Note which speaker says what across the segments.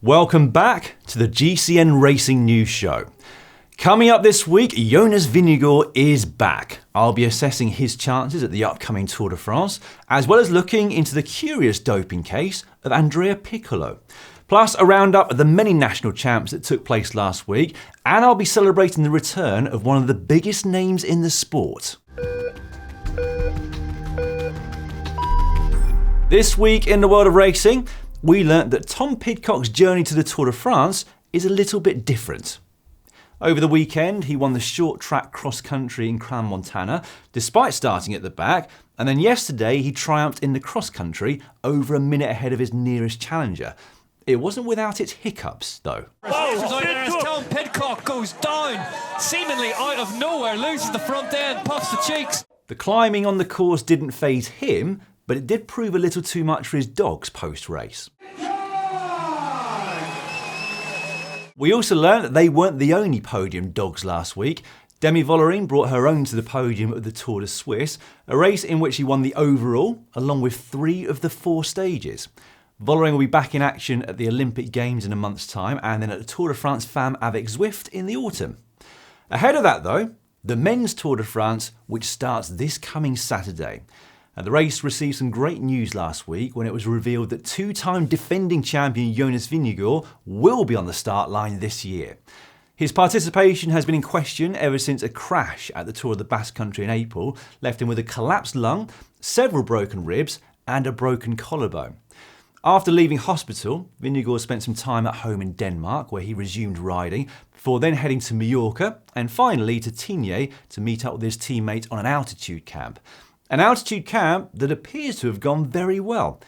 Speaker 1: Welcome back to the GCN Racing News Show. Coming up this week, Jonas Vingegaard is back. I'll be assessing his chances at the upcoming Tour de France, as well as looking into the curious doping case of Andrea Piccolo. Plus, a roundup of the many national champs that took place last week, and I'll be celebrating the return of one of the biggest names in the sport. This week in the world of racing, we learnt that Tom Pidcock's journey to the Tour de France is a little bit different. Over the weekend, he won the short track cross country in Crans-Montana, despite starting at the back, and then yesterday he triumphed in the cross country over a minute ahead of his nearest challenger. It wasn't without its hiccups, though.
Speaker 2: As Tom Pidcock goes down, seemingly out of nowhere, loses the front end, puffs the cheeks.
Speaker 1: The climbing on the course didn't faze him, but it did prove a little too much for his dogs post-race. We also learned that they weren't the only podium dogs last week. Demi Vollering brought her own to the podium at the Tour de Suisse, a race in which she won the overall, along with 3 of the 4 stages. Vollering will be back in action at the Olympic Games in a month's time, and then at the Tour de France Femmes avec Zwift in the autumn. Ahead of that though, the men's Tour de France, which starts this coming Saturday. The race received some great news last week when it was revealed that 2-time defending champion Jonas Vingegaard will be on the start line this year. His participation has been in question ever since a crash at the Tour of the Basque Country in April left him with a collapsed lung, several broken ribs and a broken collarbone. After leaving hospital, Vingegaard spent some time at home in Denmark where he resumed riding, before then heading to Mallorca and finally to Tignes to meet up with his teammate on an altitude camp. An altitude camp that appears to have gone very well.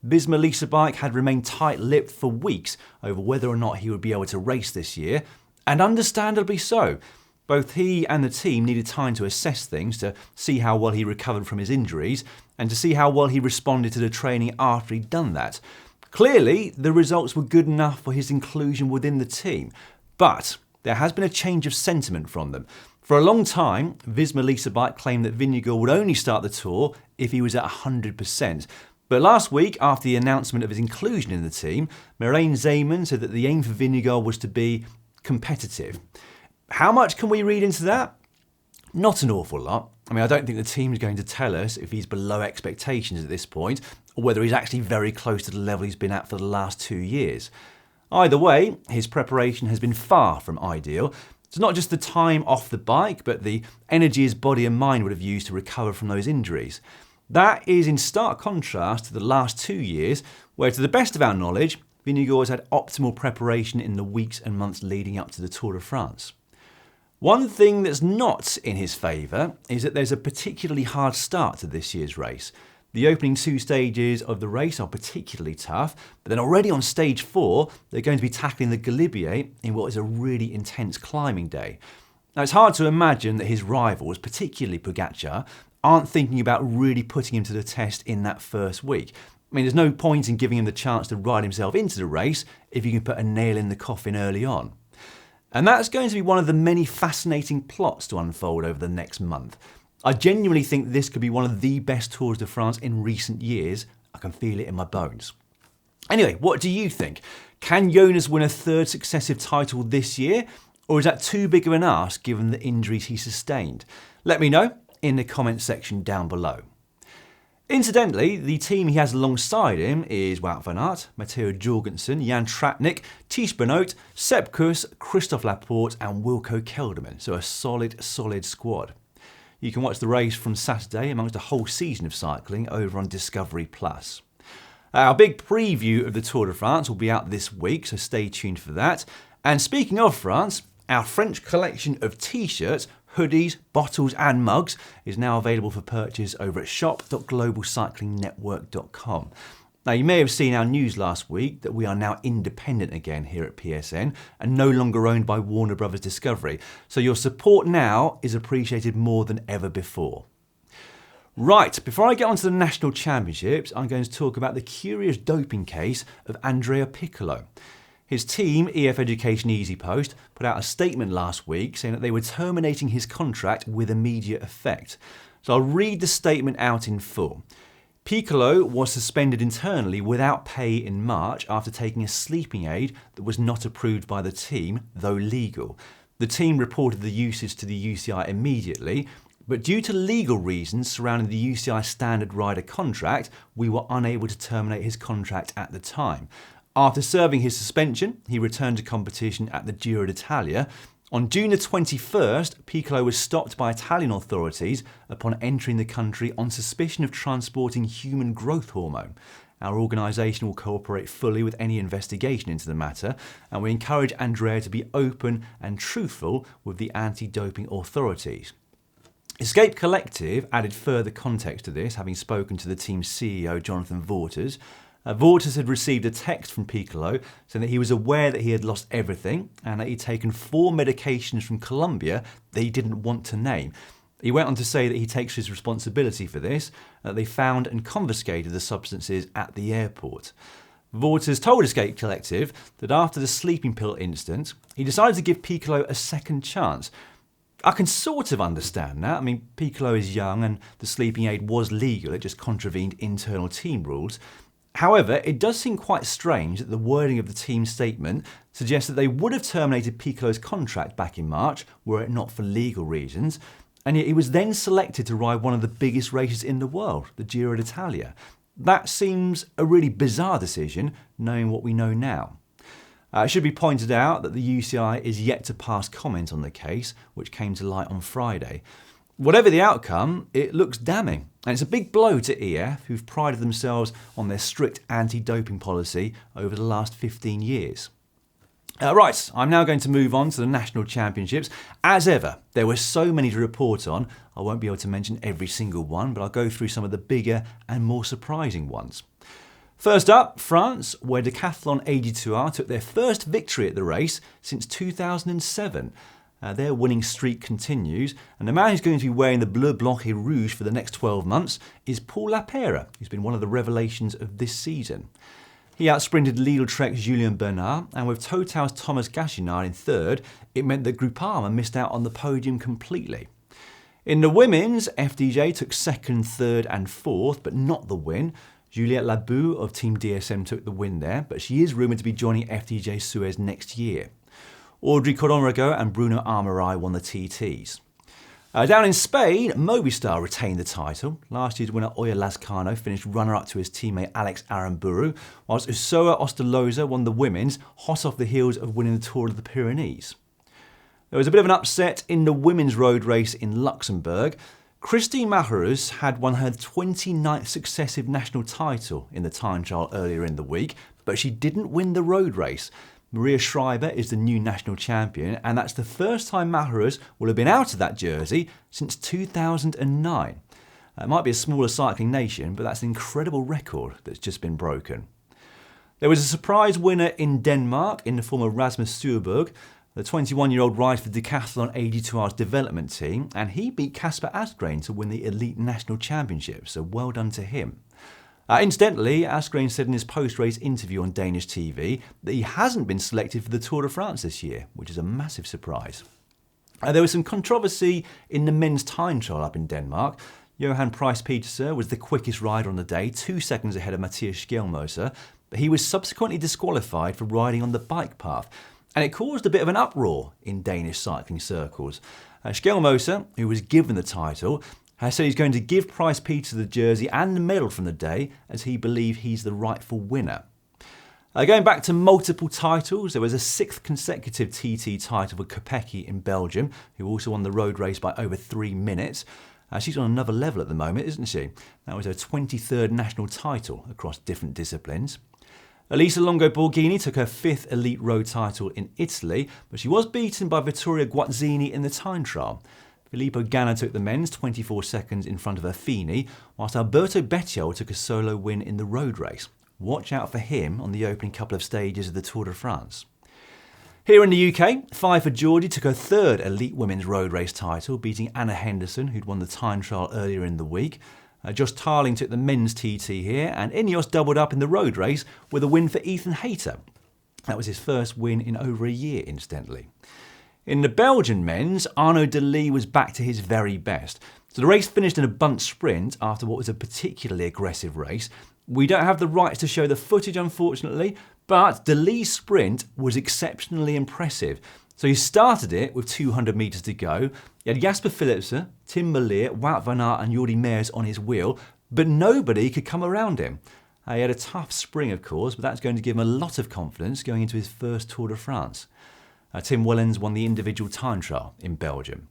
Speaker 1: Visma Lease Bike had remained tight-lipped for weeks over whether or not he would be able to race this year, and understandably so. Both he and the team needed time to assess things, to see how well he recovered from his injuries, and to see how well he responded to the training after he'd done that. Clearly, the results were good enough for his inclusion within the team, but there has been a change of sentiment from them. For a long time, Visma Lease Bike claimed that Vingegaard would only start the Tour if he was at 100%. But last week, after the announcement of his inclusion in the team, Michel Hessmann said that the aim for Vingegaard was to be competitive. How much can we read into that? Not an awful lot. I don't think the team is going to tell us if he's below expectations at this point, or whether he's actually very close to the level he's been at for the last 2 years. Either way, his preparation has been far from ideal. It's not just the time off the bike, but the energy his body and mind would have used to recover from those injuries. That is in stark contrast to the last 2 years, where to the best of our knowledge, Vingegaard has had optimal preparation in the weeks and months leading up to the Tour de France. One thing that's not in his favour is that there's a particularly hard start to this year's race. The opening 2 stages of the race are particularly tough, but then already on stage 4, they're going to be tackling the Galibier in what is a really intense climbing day. Now, it's hard to imagine that his rivals, particularly Pogačar, aren't thinking about really putting him to the test in that first week. There's no point in giving him the chance to ride himself into the race if you can put a nail in the coffin early on. And that's going to be one of the many fascinating plots to unfold over the next month. I genuinely think this could be one of the best Tours de France in recent years. I can feel it in my bones. Anyway, what do you think? Can Jonas win a 3rd successive title this year? Or is that too big of an ask given the injuries he sustained? Let me know in the comment section down below. Incidentally, the team he has alongside him is Wout van Aert, Matteo Jorgensen, Jan Tratnik, Tiesj Benoot, Sepp Kuss, Christophe Laporte and Wilco Kelderman. So a solid squad. You can watch the race from Saturday amongst a whole season of cycling over on Discovery+. Our big preview of the Tour de France will be out this week, so stay tuned for that. And speaking of France, our French collection of t-shirts, hoodies, bottles and mugs is now available for purchase over at shop.globalcyclingnetwork.com. Now, you may have seen our news last week that we are now independent again here at PSN and no longer owned by Warner Bros. Discovery, so your support now is appreciated more than ever before. Right, before I get onto the national championships, I'm going to talk about the curious doping case of Andrea Piccolo. His team, EF Education EasyPost, put out a statement last week saying that they were terminating his contract with immediate effect. So I'll read the statement out in full. Piccolo was suspended internally without pay in March after taking a sleeping aid that was not approved by the team, though legal. The team reported the usage to the UCI immediately, but due to legal reasons surrounding the UCI standard rider contract, we were unable to terminate his contract at the time. After serving his suspension, he returned to competition at the Giro d'Italia. On June the 21st, Piccolo was stopped by Italian authorities upon entering the country on suspicion of transporting human growth hormone. Our organisation will cooperate fully with any investigation into the matter, and we encourage Andrea to be open and truthful with the anti-doping authorities. Escape Collective added further context to this, having spoken to the team's CEO, Jonathan Vaughters. Vaughters had received a text from Piccolo saying that he was aware that he had lost everything and that he'd taken 4 medications from Colombia that he didn't want to name. He went on to say that he takes his responsibility for this, that they found and confiscated the substances at the airport. Vaughters told Escape Collective that after the sleeping pill incident, he decided to give Piccolo a second chance. I can sort of understand that. I mean, Piccolo is young and the sleeping aid was legal, it just contravened internal team rules. However, it does seem quite strange that the wording of the team's statement suggests that they would have terminated Piccolo's contract back in March were it not for legal reasons, and yet he was then selected to ride one of the biggest races in the world, the Giro d'Italia. That seems a really bizarre decision, knowing what we know now. It should be pointed out that the UCI is yet to pass comment on the case, which came to light on Friday. Whatever the outcome, it looks damning. And it's a big blow to EF, who've prided themselves on their strict anti-doping policy over the last 15 years. Right, I'm now going to move on to the National Championships. As ever, there were so many to report on, I won't be able to mention every single one, but I'll go through some of the bigger and more surprising ones. First up, France, where Decathlon AG2R took their first victory at the race since 2007. Their winning streak continues, and the man who's going to be wearing the bleu, blanc et rouge for the next 12 months is Paul Lapera, who's been one of the revelations of this season. He outsprinted Lidl Trek's Julien Bernard, and with Total's Thomas Gachinard in third, it meant that Groupama missed out on the podium completely. In the women's, FDJ took second, third and fourth, but not the win. Juliette Labou of Team DSM took the win there, but she is rumoured to be joining FDJ Suez next year. Audrey Coronrago and Bruno Armorai won the TTs. Down in Spain, Movistar retained the title. Last year's winner Oya Lazcano finished runner-up to his teammate Alex Aramburu, whilst Usoa Ostaloza won the women's, hot off the heels of winning the Tour of the Pyrenees. There was a bit of an upset in the women's road race in Luxembourg. Christine Majerus had won her 29th successive national title in the time trial earlier in the week, but she didn't win the road race. Maria Schreiber is the new national champion, and that's the first time Majerus will have been out of that jersey since 2009. It might be a smaller cycling nation, but that's an incredible record that's just been broken. There was a surprise winner in Denmark in the form of Rasmus Stuurberg. The 21-year-old rides for Decathlon AG2R's development team, and he beat Kasper Asgreen to win the Elite National Championship, so well done to him. Incidentally, Asgreen said in his post-race interview on Danish TV that he hasn't been selected for the Tour de France this year, which is a massive surprise. There was some controversy in the men's time trial up in Denmark. Johan Pryce-Petersen was the quickest rider on the day, 2 seconds ahead of Matthias Skjelmose, but he was subsequently disqualified for riding on the bike path, and it caused a bit of an uproar in Danish cycling circles. Skjelmose, who was given the title, has said he's going to give Pryce-Petersen the jersey and the medal from the day, as he believes he's the rightful winner. Going back to multiple titles, there was a 6th consecutive TT title for Kopecky in Belgium, who also won the road race by over 3 minutes. She's on another level at the moment, isn't she? That was her 23rd national title across different disciplines. Elisa Longo Borghini took her 5th elite road title in Italy, but she was beaten by Vittoria Guazzini in the time trial. Filippo Ganna took the men's 24 seconds in front of Affini, whilst Alberto Bettiol took a solo win in the road race. Watch out for him on the opening couple of stages of the Tour de France. Here in the UK, Pfeiffer Georgie took her 3rd elite women's road race title, beating Anna Henderson, who'd won the time trial earlier in the week. Josh Tarling took the men's TT here, and Ineos doubled up in the road race with a win for Ethan Hayter. That was his first win in over a year, incidentally. In the Belgian men's, Arnaud Delis was back to his very best. So the race finished in a bunt sprint after what was a particularly aggressive race. We don't have the rights to show the footage, unfortunately, but the Lee sprint was exceptionally impressive. So he started it with 200 metres to go. He had Jasper Philipsen, Tim Merlier, Wout van Aert and Jordi Mears on his wheel, but nobody could come around him. He had a tough spring, of course, but that's going to give him a lot of confidence going into his first Tour de France. Tim Wellens won the individual time trial in Belgium.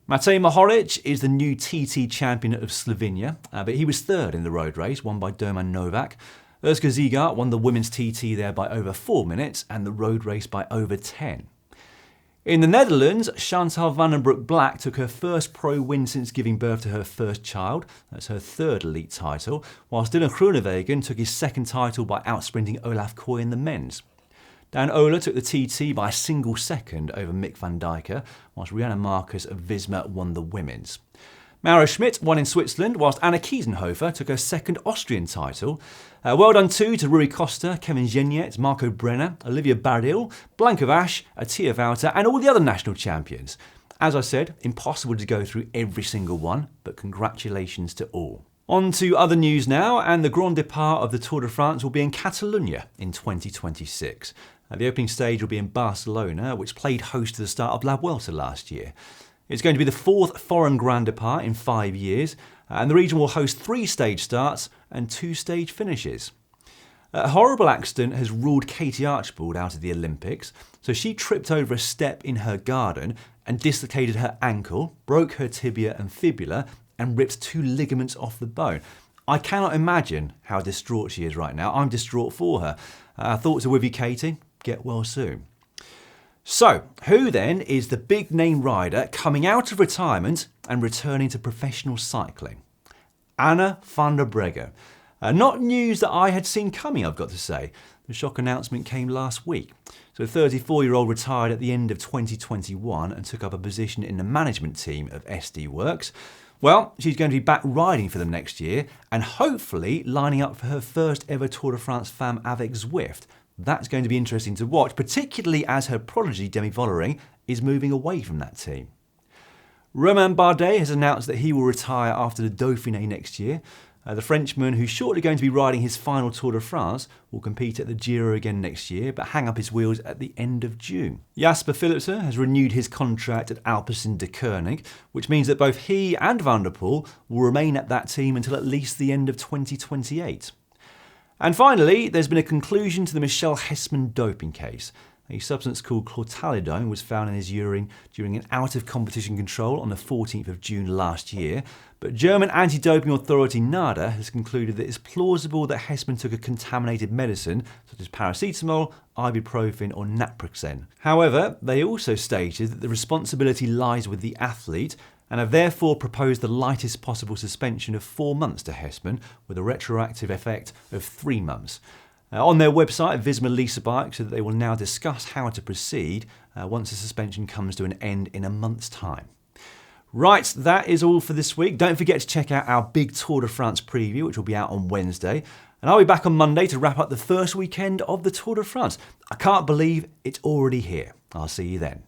Speaker 1: Matej Mohoric is the new TT champion of Slovenia, but he was third in the road race, won by Doman Novak. Urska Ziegart won the women's TT there by over 4 minutes and the road race by over 10. In the Netherlands, Chantal van den Broek-Black took her first pro win since giving birth to her first child. That's her third elite title, whilst Dylan Groenewegen took his second title by outsprinting Olaf Koy in the men's. Dan Ola took the TT by a single second over Mick van Dijken, whilst Rianne Marcus of Visma won the women's. Mauro Schmidt won in Switzerland, whilst Anna Kiesenhofer took her second Austrian title. Well done too to Rui Costa, Kevin Geniet, Marco Brenner, Olivia Bardil, Blanka Vash, Attila Valter and all the other national champions. As I said, impossible to go through every single one, but congratulations to all. On to other news now, and the Grand Départ of the Tour de France will be in Catalonia in 2026. The opening stage will be in Barcelona, which played host to the start of La Vuelta last year. It's going to be the fourth foreign Grand Départ in 5 years, and the region will host 3 stage starts and 2 stage finishes. A horrible accident has ruled Katie Archibald out of the Olympics, so she tripped over a step in her garden and dislocated her ankle, broke her tibia and fibula, and ripped 2 ligaments off the bone. I cannot imagine how distraught she is right now. I'm distraught for her. Thoughts are with you, Katie. Get well soon. So, who then is the big name rider coming out of retirement and returning to professional cycling? Anna van der Breggen. Not news that I had seen coming, I've got to say. The shock announcement came last week. So the 34-year-old retired at the end of 2021 and took up a position in the management team of SD Works. Well, she's going to be back riding for them next year and hopefully lining up for her first ever Tour de France Femme avec Zwift. That's going to be interesting to watch, particularly as her prodigy Demi Vollering is moving away from that team. Romain Bardet has announced that he will retire after the Dauphiné next year. The Frenchman, who's shortly going to be riding his final Tour de France, will compete at the Giro again next year, but hang up his wheels at the end of June. Jasper Philipsen has renewed his contract at Alpecin de Koning, which means that both he and Van der Poel will remain at that team until at least the end of 2028. And finally, there's been a conclusion to the Michel Hessmann doping case. A substance called clortalidone was found in his urine during an out-of-competition control on the 14th of June last year, but German anti-doping authority NADA has concluded that it's plausible that Hessmann took a contaminated medicine such as paracetamol, ibuprofen or naproxen. However, they also stated that the responsibility lies with the athlete and have therefore proposed the lightest possible suspension of 4 months to Hessmann with a retroactive effect of 3 months. On their website, Visma Lease a Bike said that they will now discuss how to proceed once the suspension comes to an end in a month's time. Right, that is all for this week. Don't forget to check out our big Tour de France preview, which will be out on Wednesday. And I'll be back on Monday to wrap up the first weekend of the Tour de France. I can't believe it's already here. I'll see you then.